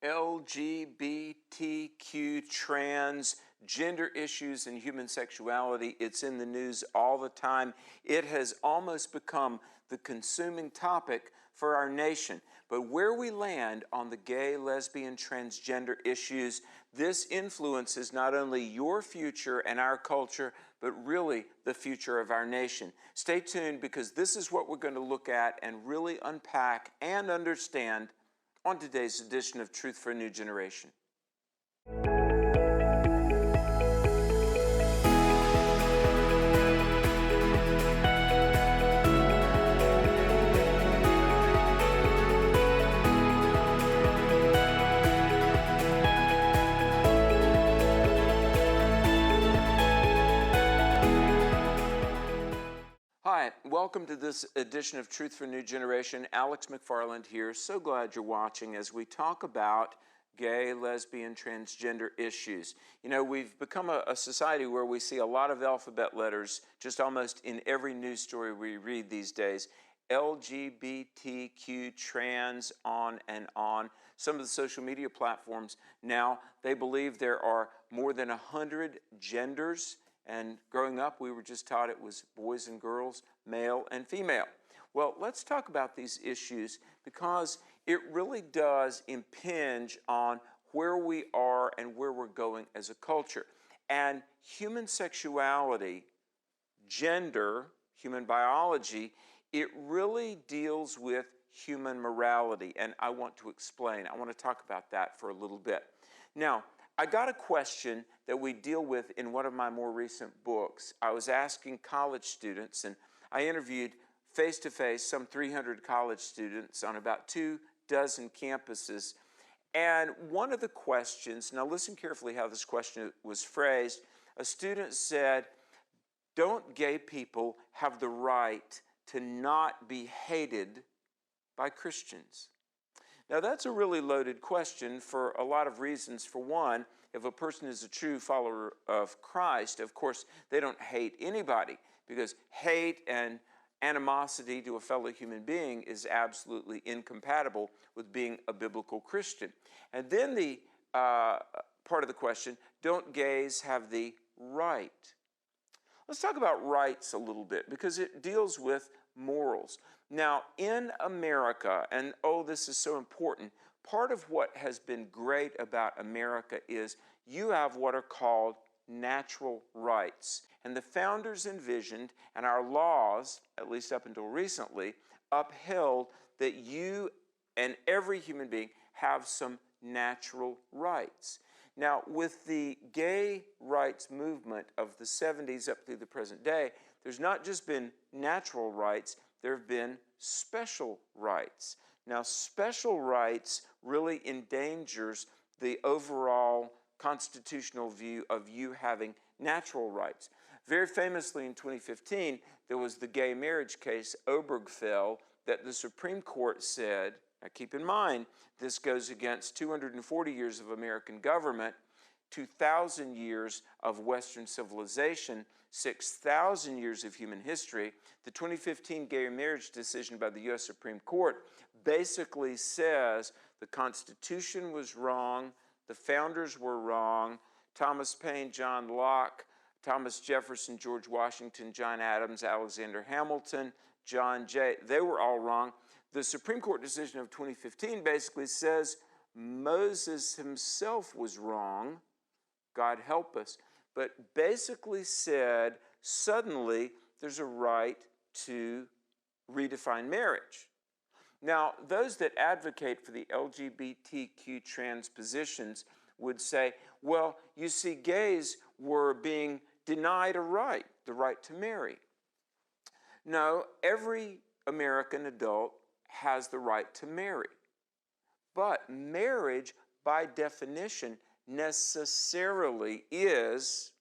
LGBTQ, trans, gender issues, and human sexuality. It's in the news all the time. It has almost become the consuming topic for our nation. But where we land on the gay, lesbian, transgender issues, this influences not only your future and our culture, but really the future of our nation. Stay tuned, because this is what we're going to look at and really unpack and understand on today's edition of Truth for a New Generation. Hi, welcome to this edition of Truth for a New Generation. Alex McFarland here. So glad you're watching as we talk about gay, lesbian, transgender issues. You know, we've become a society where we see a lot of alphabet letters just almost in every news story we read these days. LGBTQ, trans, on and on. Some of the social media platforms now, they believe there are more than 100 genders. And growing up, we were just taught it was boys and girls, male and female. Well, let's talk about these issues, because it really does impinge on where we are and where we're going as a culture. And human sexuality, gender, human biology, it really deals with human morality. And I want to explain. I want to talk about that for a little bit. Now, I got a question that we deal with in one of my more recent books. I was asking college students, and I interviewed face-to-face some 300 college students on about 24 campuses. And one of the questions, now listen carefully how this question was phrased. A student said, "Don't gay people have the right to not be hated by Christians?" Now, that's a really loaded question for a lot of reasons. For one, if a person is a true follower of Christ, of course, they don't hate anybody, because hate and animosity to a fellow human being is absolutely incompatible with being a biblical Christian. And then the part of the question, don't gays have the right? Let's talk about rights a little bit, because it deals with morals. Now, in America, and oh, this is so important, part of what has been great about America is you have what are called natural rights. And the founders envisioned, and our laws, at least up until recently, upheld that you and every human being have some natural rights. Now, with the gay rights movement of the 70s up through the present day, there's not just been natural rights, there have been special rights. Now, special rights really endangers the overall constitutional view of you having natural rights. Very famously in 2015, there was the gay marriage case, Obergefell, that the Supreme Court said, now keep in mind, this goes against 240 years of American government, 2,000 years of Western civilization, 6,000 years of human history. The 2015 gay marriage decision by the U.S. Supreme Court basically says the Constitution was wrong, the founders were wrong, Thomas Paine, John Locke, Thomas Jefferson, George Washington, John Adams, Alexander Hamilton, John Jay, they were all wrong. The Supreme Court decision of 2015 basically says Moses himself was wrong, God help us, but basically said suddenly there's a right to redefine marriage. Now, those that advocate for the LGBTQ trans positions would say, well, you see, gays were being denied a right, the right to marry. No, every American adult has the right to marry. But marriage, by definition, necessarily is,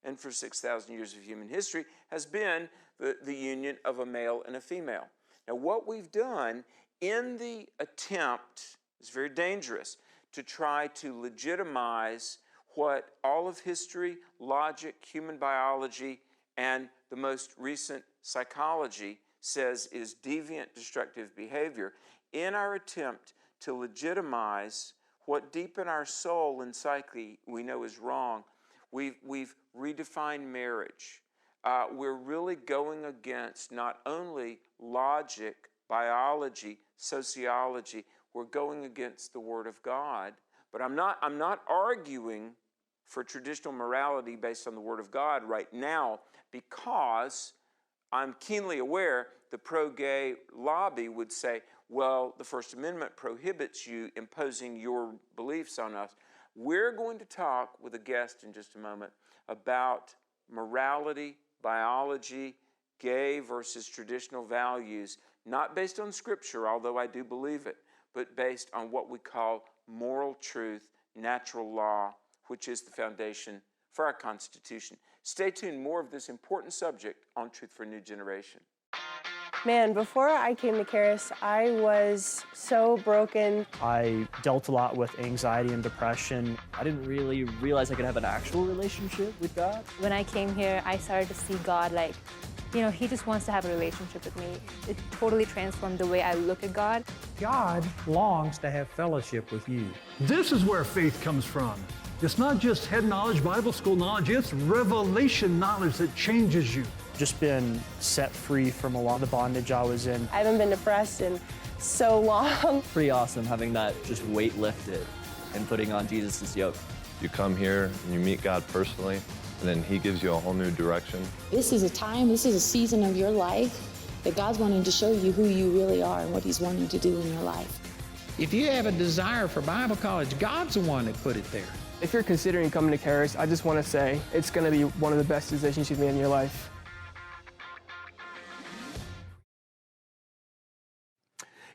and for 6,000 years of human history, has been the union of a male and a female. Now, what we've done in the attempt, is very dangerous, to try to legitimize what all of history, logic, human biology, and the most recent psychology says is deviant, destructive behavior, in our attempt to legitimize what deep in our soul and psyche we know is wrong. We've redefined marriage. We're really going against not only logic, biology, sociology, we're going against the Word of God. But I'm not arguing for traditional morality based on the Word of God right now, because I'm keenly aware the pro-gay lobby would say, well, the First Amendment prohibits you imposing your beliefs on us. We're going to talk with a guest in just a moment about morality, biology, gay versus traditional values, not based on Scripture, although I do believe it, but based on what we call moral truth, natural law, which is the foundation for our Constitution. Stay tuned, more of this important subject on Truth for a New Generation. Man, before I came to Charis, I was so broken. I dealt a lot with anxiety and depression. I didn't really realize I could have an actual relationship with God. When I came here, I started to see God like, you know, He just wants to have a relationship with me. It totally transformed the way I look at God. God longs to have fellowship with you. This is where faith comes from. It's not just head knowledge, Bible school knowledge, it's revelation knowledge that changes you. Just been set free from a lot of the bondage I was in. I haven't been depressed in so long. Pretty awesome having that just weight lifted and putting on Jesus' yoke. You come here and you meet God personally, and then He gives you a whole new direction. This is a time, this is a season of your life that God's wanting to show you who you really are and what He's wanting to do in your life. If you have a desire for Bible college, God's the one that put it there. If you're considering coming to Charis, I just want to say it's going to be one of the best decisions you've made in your life.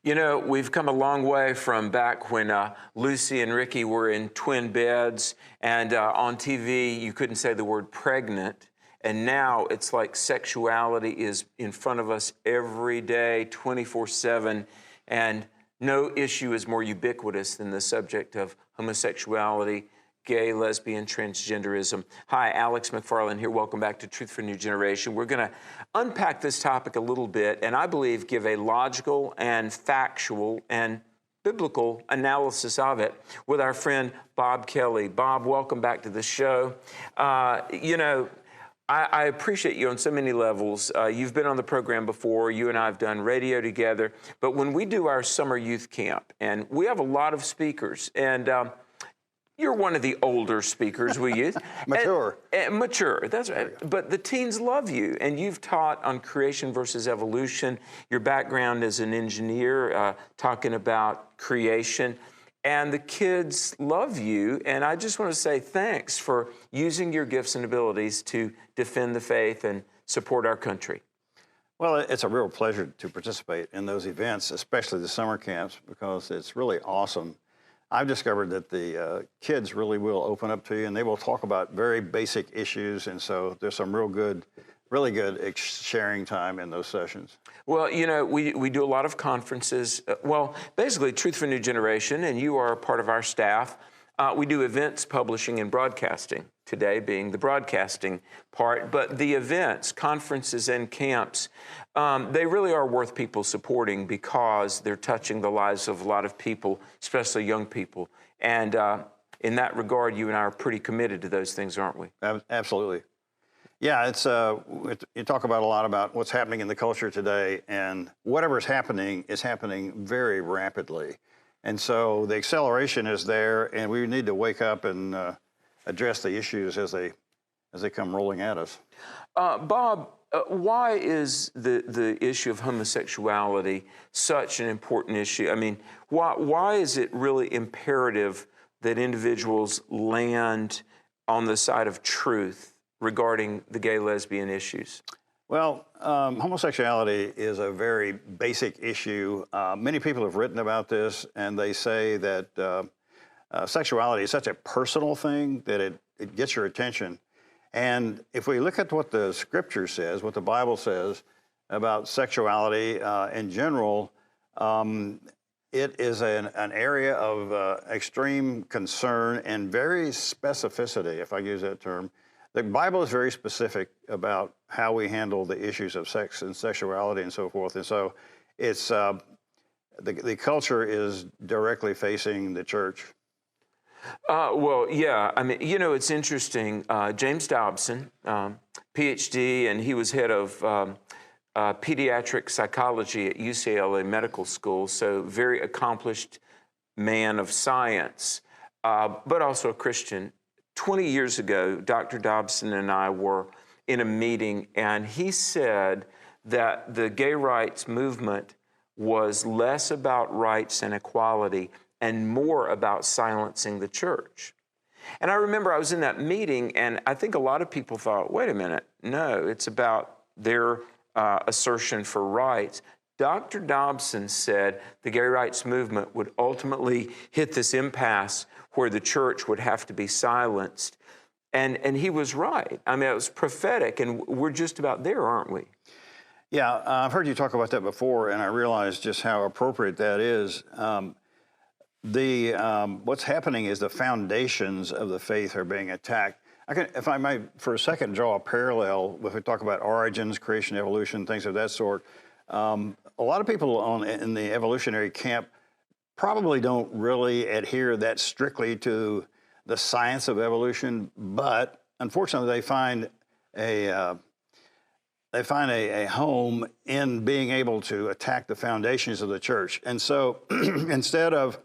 You know, we've come a long way from back when Lucy and Ricky were in twin beds, and on TV you couldn't say the word pregnant, and now it's like sexuality is in front of us every day, 24/7, and no issue is more ubiquitous than the subject of homosexuality, gay, lesbian, transgenderism. Hi, Alex McFarland here. Welcome back to Truth for a New Generation. We're going to unpack this topic a little bit, and I believe give a logical and factual and biblical analysis of it with our friend Bob Kelly. Bob, welcome back to the show. You know, I appreciate you on so many levels. You've been on the program before. You and I have done radio together. But when we do our summer youth camp, and we have a lot of speakers, and you're one of the older speakers we use. Mature. Mature, that's right. But the teens love you, and you've taught on creation versus evolution. Your background as an engineer, talking about creation. And the kids love you, and I just want to say thanks for using your gifts and abilities to defend the faith and support our country. Well, it's a real pleasure to participate in those events, especially the summer camps, because it's really awesome. I've discovered that the kids really will open up to you, and they will talk about very basic issues, and so there's some really good sharing time in those sessions. Well, you know, we do a lot of conferences. Well, basically, Truth for a New Generation, and you are a part of our staff. We do events, publishing, and broadcasting, today being the broadcasting part. But the events, conferences, and camps, they really are worth people supporting because they're touching the lives of a lot of people, especially young people. And in that regard, you and I are pretty committed to those things, aren't we? Absolutely. Yeah, it's you talk about a lot about what's happening in the culture today, and whatever's happening is happening very rapidly. And so the acceleration is there, and we need to wake up and address the issues as they come rolling at us. Bob, why is the issue of homosexuality such an important issue? I mean, why is it really imperative that individuals land on the side of truth regarding the gay lesbian issues? Well, homosexuality is a very basic issue. Many people have written about this, and they say that sexuality is such a personal thing that it gets your attention. And if we look at what the Scripture says, what the Bible says about sexuality in general, it is an area of extreme concern and very specificity, if I use that term. The Bible is very specific about how we handle the issues of sex and sexuality and so forth. And so it's the culture is directly facing the church. Well, yeah. I mean, you know, it's interesting. James Dobson, PhD, and he was head of pediatric psychology at UCLA Medical School, so very accomplished man of science, but also a Christian. 20 years ago, Dr. Dobson and I were in a meeting, and he said that the gay rights movement was less about rights and equality and more about silencing the church. And I remember I was in that meeting, and I think a lot of people thought, wait a minute, no, it's about their assertion for rights. Dr. Dobson said the gay rights movement would ultimately hit this impasse where the church would have to be silenced. And he was right. I mean, it was prophetic, and we're just about there, aren't we? Yeah, I've heard you talk about that before, and I realize just how appropriate that is. What's happening is the foundations of the faith are being attacked. If I might, for a second, draw a parallel, if we talk about origins, creation, evolution, things of that sort. A lot of people in the evolutionary camp probably don't really adhere that strictly to the science of evolution, but unfortunately they find a home in being able to attack the foundations of the church. And so instead of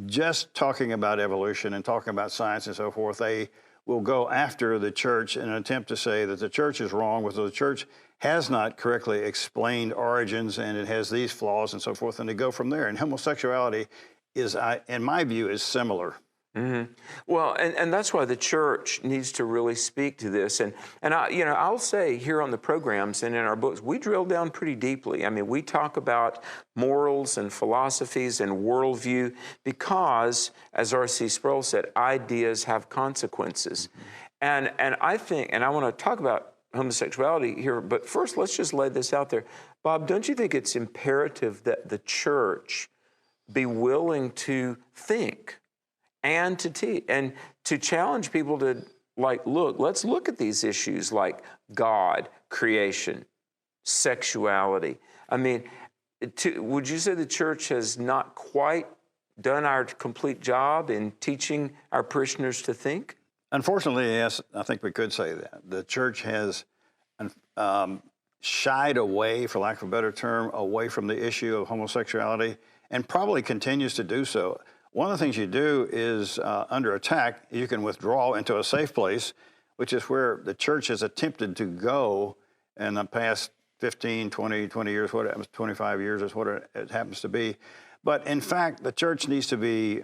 just talking about evolution and talking about science and so forth, they will go after the church in an attempt to say that the church is wrong, because the church has not correctly explained origins and it has these flaws and so forth, and they go from there. And homosexuality is, in my view, is similar. Mm-hmm. Well, and that's why the church needs to really speak to this. And I'll say here on the programs and in our books, we drill down pretty deeply. I mean, we talk about morals and philosophies and worldview because, as R.C. Sproul said, ideas have consequences. And I think, and I want to talk about homosexuality here, but first let's just lay this out there. Bob, don't you think it's imperative that the church be willing to think and to teach and to challenge people to, like, let's look at these issues like God, creation, sexuality? I mean, would you say the church has not quite done our complete job in teaching our parishioners to think? Unfortunately, yes, I think we could say that. The church has shied away, for lack of a better term, away from the issue of homosexuality, and probably continues to do so. One of the things you do is, under attack, you can withdraw into a safe place, which is where the church has attempted to go in the past 15, 20 years, 25 years is what it happens to be. But in fact, the church needs to be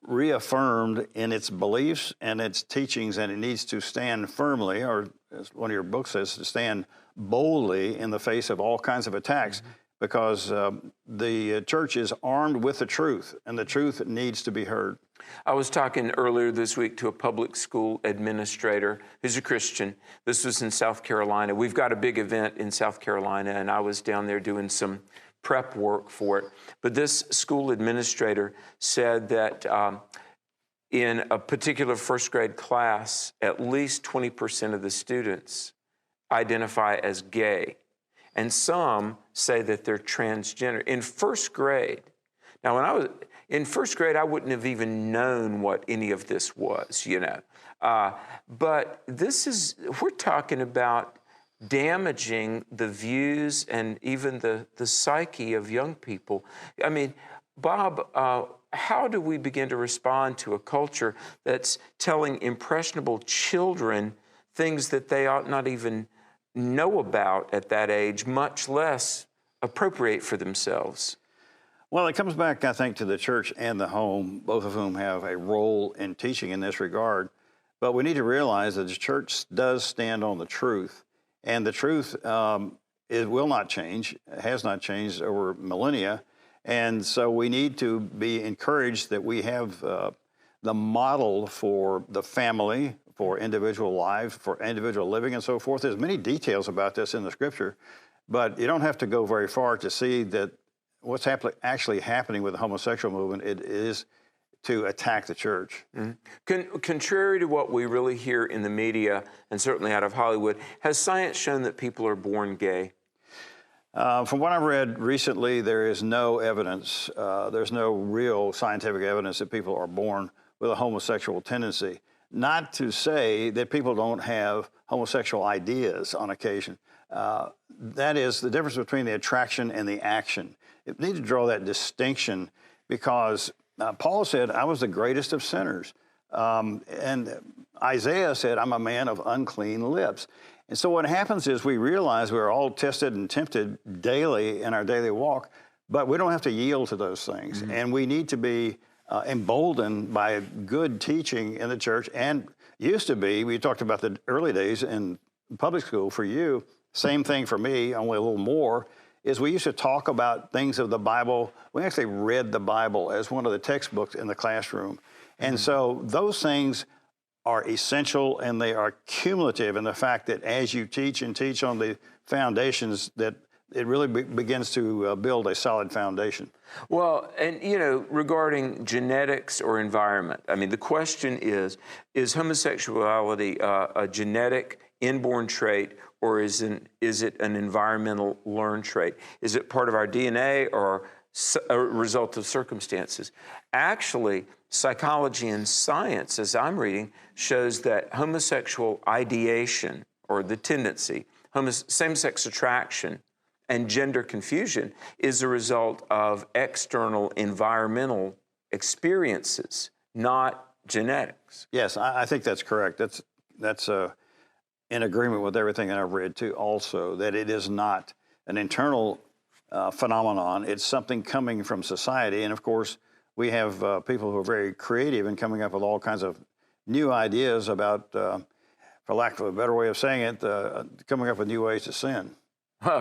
reaffirmed in its beliefs and its teachings, and it needs to stand firmly, or as one of your books says, to stand boldly in the face of all kinds of attacks. Mm-hmm. Because the church is armed with the truth, and the truth needs to be heard. I was talking earlier this week to a public school administrator who's a Christian. This was in South Carolina. We've got a big event in South Carolina, and I was down there doing some prep work for it. But this school administrator said that in a particular first grade class, at least 20% of the students identify as gay. And some say that they're transgender. In first grade, now when I was in first grade, I wouldn't have even known what any of this was, you know. But we're talking about damaging the views and even the psyche of young people. I mean, Bob, how do we begin to respond to a culture that's telling impressionable children things that they ought not even know about at that age, much less appropriate for themselves? Well, it comes back, I think, to the church and the home, both of whom have a role in teaching in this regard. But we need to realize that the church does stand on the truth, and the truth will not change, has not changed over millennia. And so we need to be encouraged that we have the model for the family, for individual lives, for individual living and so forth. There's many details about this in the scripture, but you don't have to go very far to see that what's actually happening with the homosexual movement, it is to attack the church. Mm-hmm. Contrary to what we really hear in the media, and certainly out of Hollywood, has science shown that people are born gay? From what I've read recently, there is no evidence, there's no real scientific evidence that people are born with a homosexual tendency. Not to say that people don't have homosexual ideas on occasion. That is the difference between the attraction and the action. You need to draw that distinction because Paul said, I was the greatest of sinners. And Isaiah said, I'm a man of unclean lips. And so what happens is we realize we're all tested and tempted daily in our daily walk, but we don't have to yield to those things. Mm-hmm. And we need to be emboldened by good teaching in the church. And used to be, we talked about the early days in public school for you, same thing for me, only a little more, is we used to talk about things of the Bible. We actually read the Bible as one of the textbooks in the classroom. And so those things are essential and they are cumulative in the fact that as you teach and teach on the foundations, that it really begins to build a solid foundation. Well, and you know, regarding genetics or environment, I mean, the question is homosexuality a genetic inborn trait, or is it an environmental learned trait? Is it part of our DNA or a result of circumstances? Actually, psychology and science, as I'm reading, shows that homosexual ideation, or the tendency, same-sex attraction, and gender confusion is a result of external environmental experiences, not genetics. Yes, I think that's correct. That's in agreement with everything that I've read too also, that it is not an internal phenomenon. It's something coming from society. And of course, we have people who are very creative and coming up with all kinds of new ideas about, for lack of a better way of saying it, coming up with new ways to sin.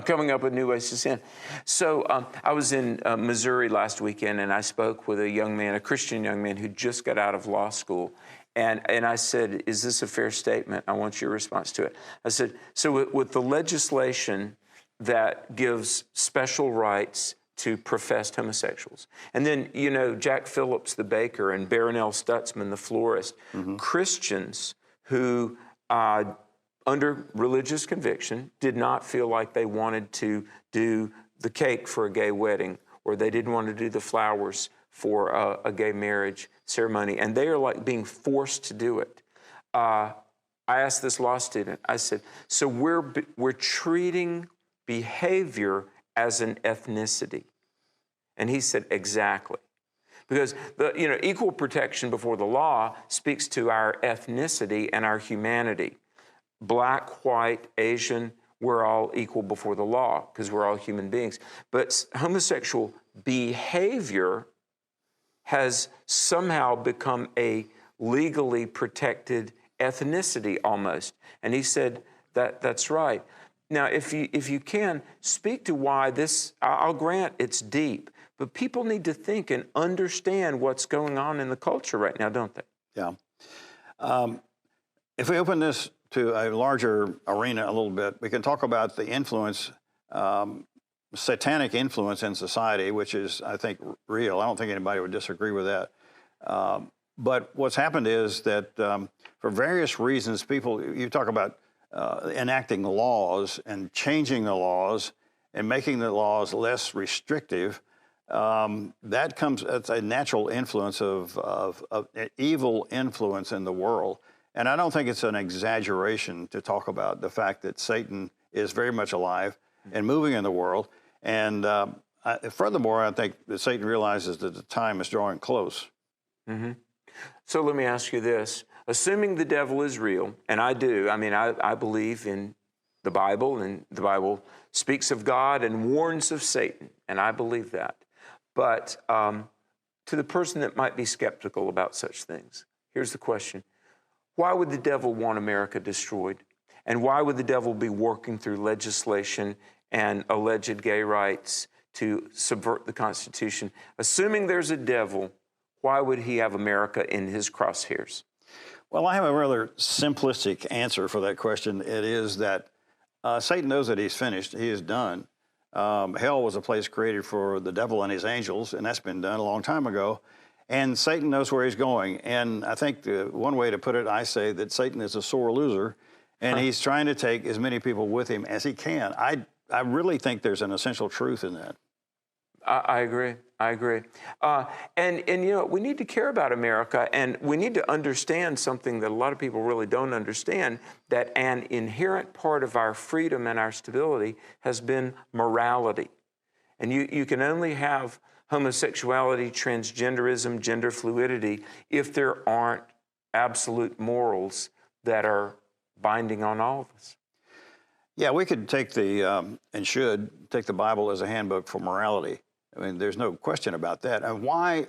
Coming up with new ways to sin. So I was in Missouri last weekend, and I spoke with a young man, a Christian young man who just got out of law school. And I said, is this a fair statement? I want your response to it. I said, so with the legislation that gives special rights to professed homosexuals, and then, you know, Jack Phillips, the baker, and Barronelle Stutzman, the florist, Christians who, under religious conviction, did not feel like they wanted to do the cake for a gay wedding, or they didn't want to do the flowers for a gay marriage ceremony, and they are like being forced to do it. I asked this law student, I said, so we're treating behavior as an ethnicity. And he said, exactly. Because equal protection before the law speaks to our ethnicity and our humanity. Black, white, Asian, we're all equal before the law because we're all human beings. But homosexual behavior has somehow become a legally protected ethnicity almost. And he said that's right. Now, if you can, speak to why this, I'll grant it's deep, but people need to think and understand what's going on in the culture right now, don't they? Yeah. If we open this to a larger arena a little bit, we can talk about the influence, satanic influence in society, which is, I think, real. I don't think anybody would disagree with that. But what's happened is that for various reasons, you talk about enacting laws and changing the laws and making the laws less restrictive. That's a natural influence of evil influence in the world. And I don't think it's an exaggeration to talk about the fact that Satan is very much alive and moving in the world. And furthermore, I think that Satan realizes that the time is drawing close. Mm-hmm. So let me ask you this. Assuming the devil is real, and I do, I mean, I believe in the Bible, and the Bible speaks of God and warns of Satan, and I believe that. But to the person that might be skeptical about such things, here's the question. Why would the devil want America destroyed? And why would the devil be working through legislation and alleged gay rights to subvert the Constitution? Assuming there's a devil, why would he have America in his crosshairs? Well, I have a rather simplistic answer for that question. It is that Satan knows that he's finished. He is done. Hell was a place created for the devil and his angels, and that's been done a long time ago. And Satan knows where he's going. And I think one way to put it, I say that Satan is a sore loser, and he's trying to take as many people with him as he can. I really think there's an essential truth in that. I agree. I agree. And you know, we need to care about America, and we need to understand something that a lot of people really don't understand, that an inherent part of our freedom and our stability has been morality. And you can only have homosexuality, transgenderism, gender fluidity if there aren't absolute morals that are binding on all of us. Yeah, we could take and should take the Bible as a handbook for morality. I mean, there's no question about that. And why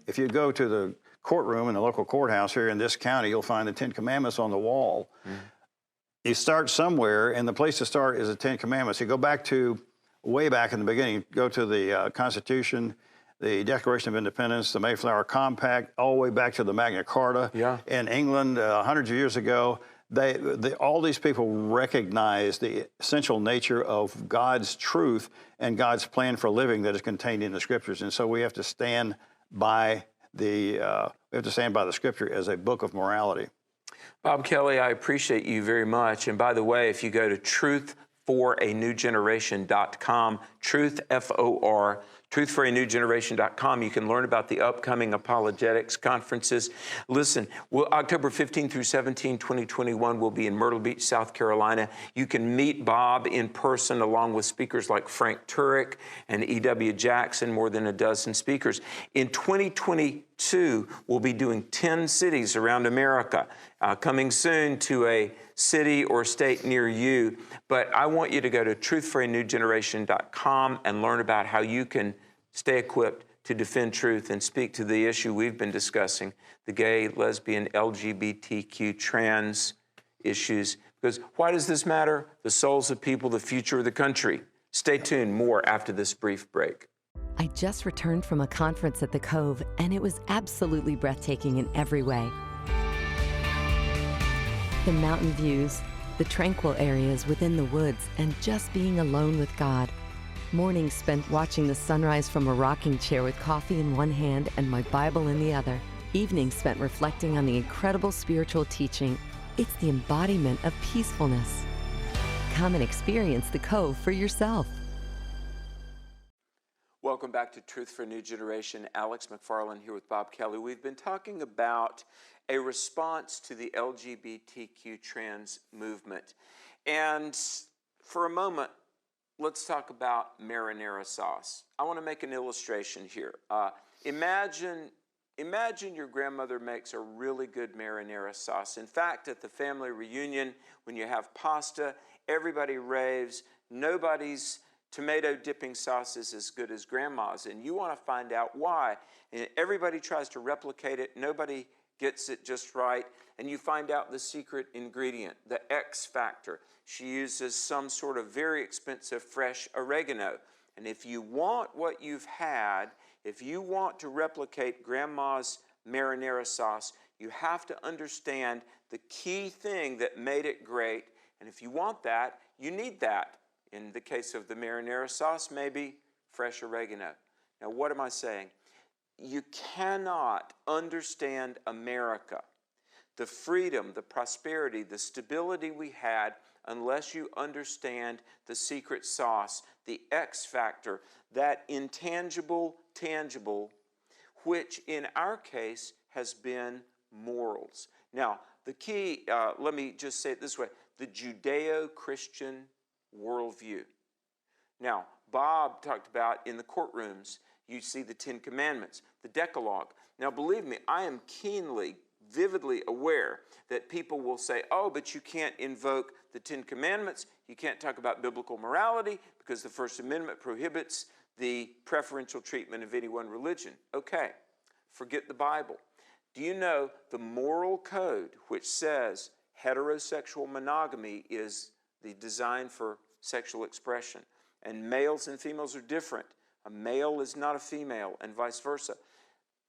if you go to the courtroom in the local courthouse here in this county, you'll find the 10 Commandments on the wall. You start somewhere, and the place to start is the 10 Commandments. You go back to way back in the beginning, go to the Constitution, the Declaration of Independence, the Mayflower Compact, all the way back to the Magna Carta. In England, hundreds of years ago, all these people recognize the essential nature of God's truth and God's plan for living that is contained in the Scriptures, and so we have to stand by the Scripture as a book of morality. Bob Kelly, I appreciate you very much. And by the way, if you go to truthforanewgeneration.com, truthforanewgeneration.com, you can learn about the upcoming apologetics conferences. Listen, October 15 through 17, 2021, we'll be in Myrtle Beach, South Carolina. You can meet Bob in person along with speakers like Frank Turek and E.W. Jackson, more than a dozen speakers. In 2022, we'll be doing 10 cities around America, coming soon to a city or state near you. But I want you to go to truthforanewgeneration.com and learn about how you can stay equipped to defend truth and speak to the issue we've been discussing, the gay, lesbian, LGBTQ, trans issues. Because why does this matter? The souls of people, the future of the country. Stay tuned, more after this brief break. I just returned from a conference at the Cove, and it was absolutely breathtaking in every way. The mountain views, the tranquil areas within the woods, and just being alone with God. Mornings spent watching the sunrise from a rocking chair with coffee in one hand and my Bible in the other. Evenings spent reflecting on the incredible spiritual teaching. It's the embodiment of peacefulness. Come and experience the Cove for yourself. Welcome back to Truth for a New Generation. Alex McFarland here with Bob Kelly. We've been talking about a response to the LGBTQ trans movement. And for a moment, let's talk about marinara sauce. I want to make an illustration here. Imagine your grandmother makes a really good marinara sauce. In fact, at the family reunion, when you have pasta, everybody raves. Nobody's tomato dipping sauce is as good as grandma's, and you want to find out why. And everybody tries to replicate it. Nobody gets it just right, and you find out the secret ingredient, the X factor. She uses some sort of very expensive fresh oregano. And if you want what you've had, if you want to replicate grandma's marinara sauce, you have to understand the key thing that made it great. And if you want that, you need that. In the case of the marinara sauce, maybe fresh oregano. Now, what am I saying? You cannot understand America, the freedom, the prosperity, the stability we had, unless you understand the secret sauce, the X factor, that intangible, tangible, which in our case has been morals. Now, the key, let me just say it this way, the Judeo-Christian worldview. Now, Bob talked about in the courtrooms, you see the 10 Commandments, the Decalogue. Now, believe me, I am keenly, vividly aware that people will say, oh, but you can't invoke the 10 Commandments. You can't talk about biblical morality because the First Amendment prohibits the preferential treatment of any one religion. Okay, forget the Bible. Do you know the moral code which says heterosexual monogamy is the design for sexual expression, and males and females are different? A male is not a female, and vice versa.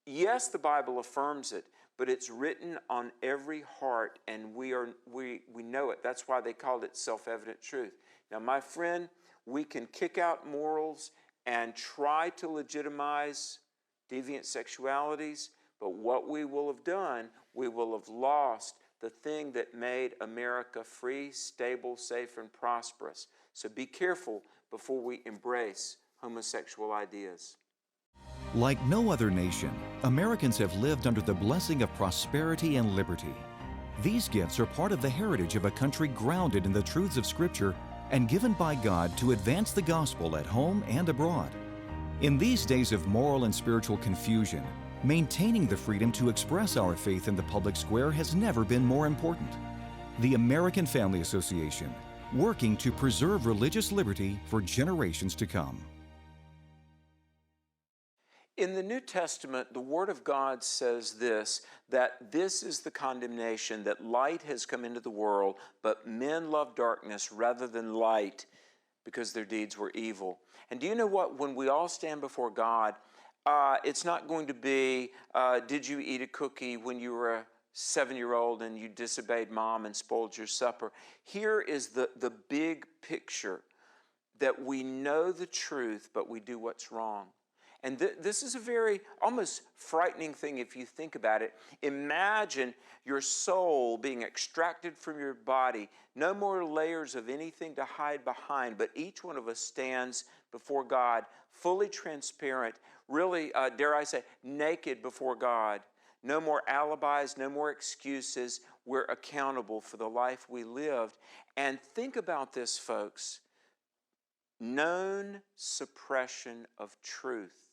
Yes, the Bible affirms it, but it's written on every heart, and we know it. That's why they called it self-evident truth. Now, my friend, we can kick out morals and try to legitimize deviant sexualities, but what we will have done, we will have lost the thing that made America free, stable, safe, and prosperous. So be careful before we embrace homosexual ideas. Like no other nation, Americans have lived under the blessing of prosperity and liberty. These gifts are part of the heritage of a country grounded in the truths of Scripture and given by God to advance the gospel at home and abroad. In these days of moral and spiritual confusion, maintaining the freedom to express our faith in the public square has never been more important. The American Family Association, working to preserve religious liberty for generations to come. In the New Testament, the Word of God says this, that this is the condemnation, that light has come into the world, but men love darkness rather than light because their deeds were evil. And do you know what? When we all stand before God, it's not going to be, did you eat a cookie when you were a 7-year-old and you disobeyed mom and spoiled your supper? Here is the big picture, that we know the truth, but we do what's wrong. And this is a very almost frightening thing if you think about it. Imagine your soul being extracted from your body, no more layers of anything to hide behind, but each one of us stands before God, fully transparent, really, dare I say, naked before God. No more alibis, no more excuses. We're accountable for the life we lived. And think about this, folks. Known suppression of truth.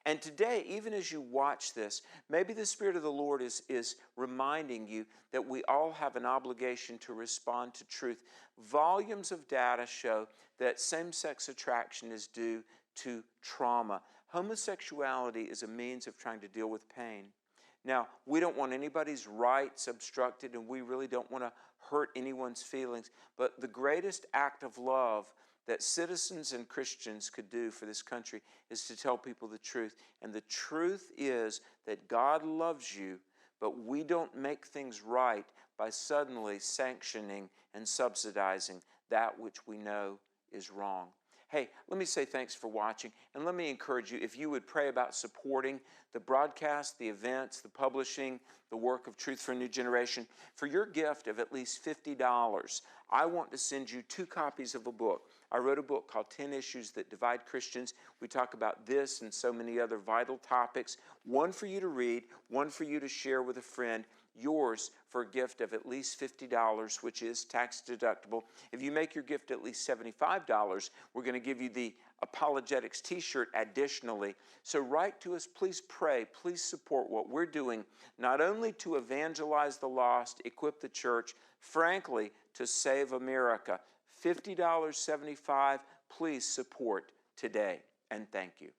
And today, even as you watch this, maybe the Spirit of the Lord is reminding you that we all have an obligation to respond to truth. Volumes of data show that same-sex attraction is due to trauma. Homosexuality is a means of trying to deal with pain. Now, we don't want anybody's rights obstructed, and we really don't want to hurt anyone's feelings, but the greatest act of love that citizens and Christians could do for this country is to tell people the truth. And the truth is that God loves you, but we don't make things right by suddenly sanctioning and subsidizing that which we know is wrong. Hey, let me say thanks for watching, and let me encourage you, if you would pray about supporting the broadcast, the events, the publishing, the work of Truth for a New Generation. For your gift of at least $50, I want to send you 2 copies of a book. I wrote a book called 10 Issues That Divide Christians. We talk about this and so many other vital topics. One for you to read, one for you to share with a friend. Yours for a gift of at least $50, which is tax deductible. If you make your gift at least $75, we're going to give you the Apologetics t-shirt additionally. So write to us, please pray, please support what we're doing, not only to evangelize the lost, equip the church, frankly, to save America. $50, $75, please support today, and thank you.